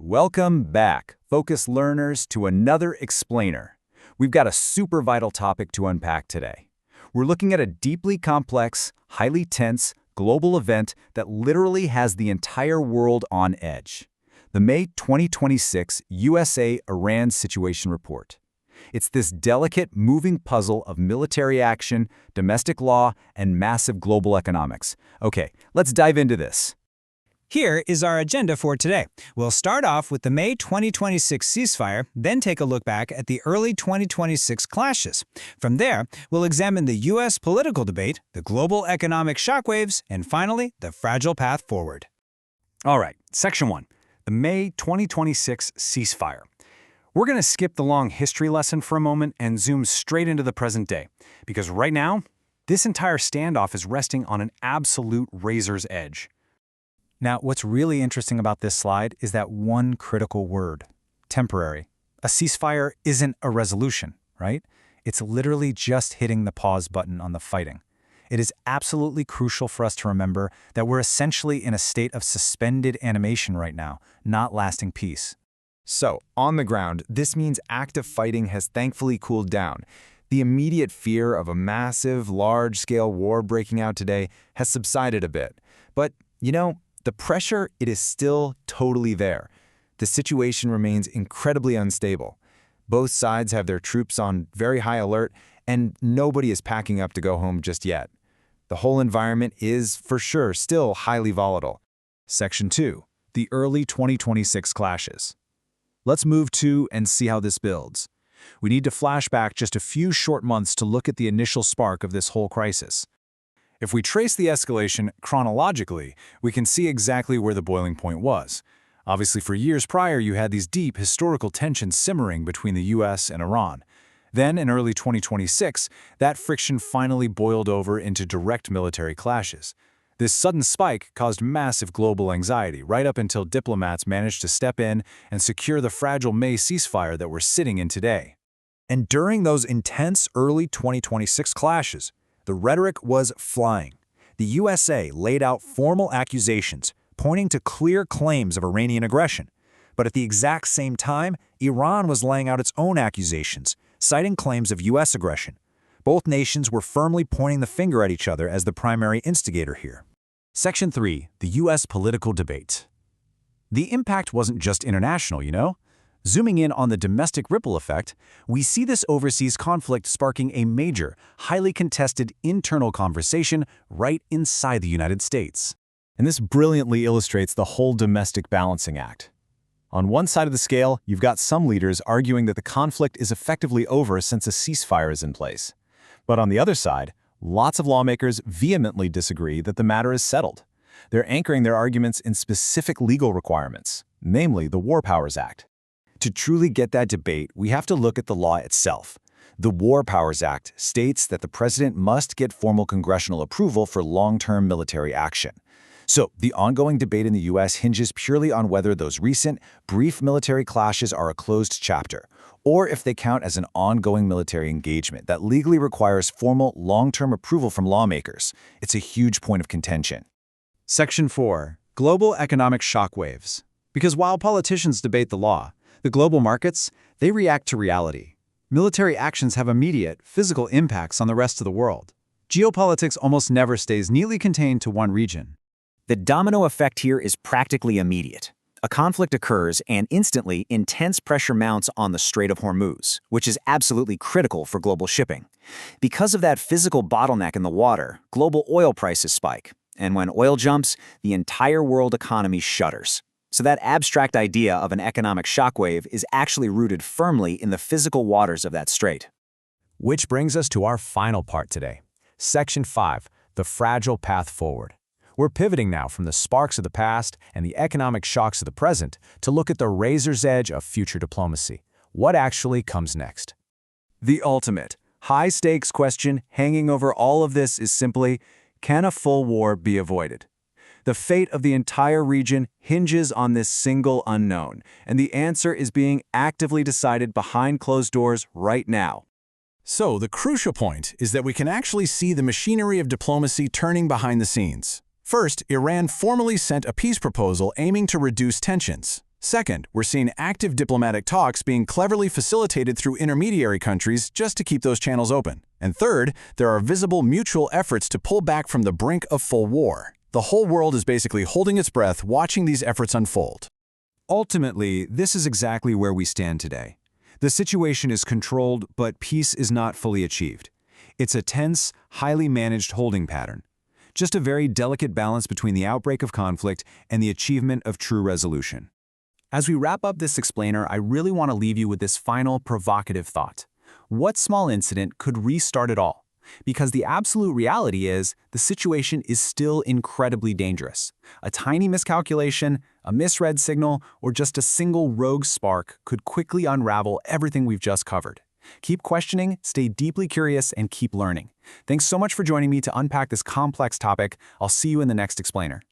Welcome back, focused learners, to another explainer. We've got a super vital topic to unpack today. We're looking at a deeply complex, highly tense, global event that literally has the entire world on edge. The May 2026 USA-Iran Situation Report. It's this delicate, moving puzzle of military action, domestic law, and massive global economics. Okay, let's dive into this. Here is our agenda for today. We'll start off with the May 2026 ceasefire, then take a look back at the early 2026 clashes. From there, we'll examine the U.S. political debate, the global economic shockwaves, and finally, the fragile path forward. All right, Section 1, the May 2026 ceasefire. We're going to skip the long history lesson for a moment and zoom straight into the present day, because right now, this entire standoff is resting on an absolute razor's edge. Now, what's really interesting about this slide is that one critical word: temporary. A ceasefire isn't a resolution, right? It's literally just hitting the pause button on the fighting. It is absolutely crucial for us to remember that we're essentially in a state of suspended animation right now, not lasting peace. So, on the ground, this means active fighting has thankfully cooled down. The immediate fear of a massive, large-scale war breaking out today has subsided a bit. But, the pressure, it is still totally there. The situation remains incredibly unstable. Both sides have their troops on very high alert, and nobody is packing up to go home just yet. The whole environment is, for sure, still highly volatile. Section 2, the early 2026 clashes. Let's move to and see how this builds. We need to flash back just a few short months to look at the initial spark of this whole crisis. If we trace the escalation chronologically, we can see exactly where the boiling point was. Obviously, for years prior, you had these deep historical tensions simmering between the US and Iran. Then, in early 2026, that friction finally boiled over into direct military clashes. This sudden spike caused massive global anxiety right up until diplomats managed to step in and secure the fragile May ceasefire that we're sitting in today. And during those intense early 2026 clashes, the rhetoric was flying. The USA laid out formal accusations, pointing to clear claims of Iranian aggression. But at the exact same time, Iran was laying out its own accusations, citing claims of U.S. aggression. Both nations were firmly pointing the finger at each other as the primary instigator here. Section 3, the U.S. political debate. The impact wasn't just international, Zooming in on the domestic ripple effect, we see this overseas conflict sparking a major, highly contested internal conversation right inside the United States. And this brilliantly illustrates the whole domestic balancing act. On one side of the scale, you've got some leaders arguing that the conflict is effectively over since a ceasefire is in place. But on the other side, lots of lawmakers vehemently disagree that the matter is settled. They're anchoring their arguments in specific legal requirements, namely the War Powers Act. To truly get that debate, we have to look at the law itself. The War Powers Act states that the president must get formal congressional approval for long-term military action. So, the ongoing debate in the U.S. hinges purely on whether those recent, brief military clashes are a closed chapter, or if they count as an ongoing military engagement that legally requires formal, long-term approval from lawmakers. It's a huge point of contention. Section 4, global economic shockwaves. Because while politicians debate the law, the global markets, they react to reality. Military actions have immediate, physical impacts on the rest of the world. Geopolitics almost never stays neatly contained to one region. The domino effect here is practically immediate. A conflict occurs and instantly intense pressure mounts on the Strait of Hormuz, which is absolutely critical for global shipping. Because of that physical bottleneck in the water, global oil prices spike. And when oil jumps, the entire world economy shudders. So that abstract idea of an economic shockwave is actually rooted firmly in the physical waters of that strait. Which brings us to our final part today. Section 5, the fragile path forward. We're pivoting now from the sparks of the past and the economic shocks of the present to look at the razor's edge of future diplomacy. What actually comes next? The ultimate, high-stakes question hanging over all of this is simply, can a full war be avoided? The fate of the entire region hinges on this single unknown, and the answer is being actively decided behind closed doors right now. So, the crucial point is that we can actually see the machinery of diplomacy turning behind the scenes. First, Iran formally sent a peace proposal aiming to reduce tensions. Second, we're seeing active diplomatic talks being cleverly facilitated through intermediary countries just to keep those channels open. And third, there are visible mutual efforts to pull back from the brink of full war. The whole world is basically holding its breath watching these efforts unfold. Ultimately, this is exactly where we stand today. The situation is controlled, but peace is not fully achieved. It's a tense, highly managed holding pattern. Just a very delicate balance between the outbreak of conflict and the achievement of true resolution. As we wrap up this explainer, I really want to leave you with this final provocative thought. What small incident could restart it all? Because the absolute reality is, the situation is still incredibly dangerous. A tiny miscalculation, a misread signal, or just a single rogue spark could quickly unravel everything we've just covered. Keep questioning, stay deeply curious, and keep learning. Thanks so much for joining me to unpack this complex topic. I'll see you in the next explainer.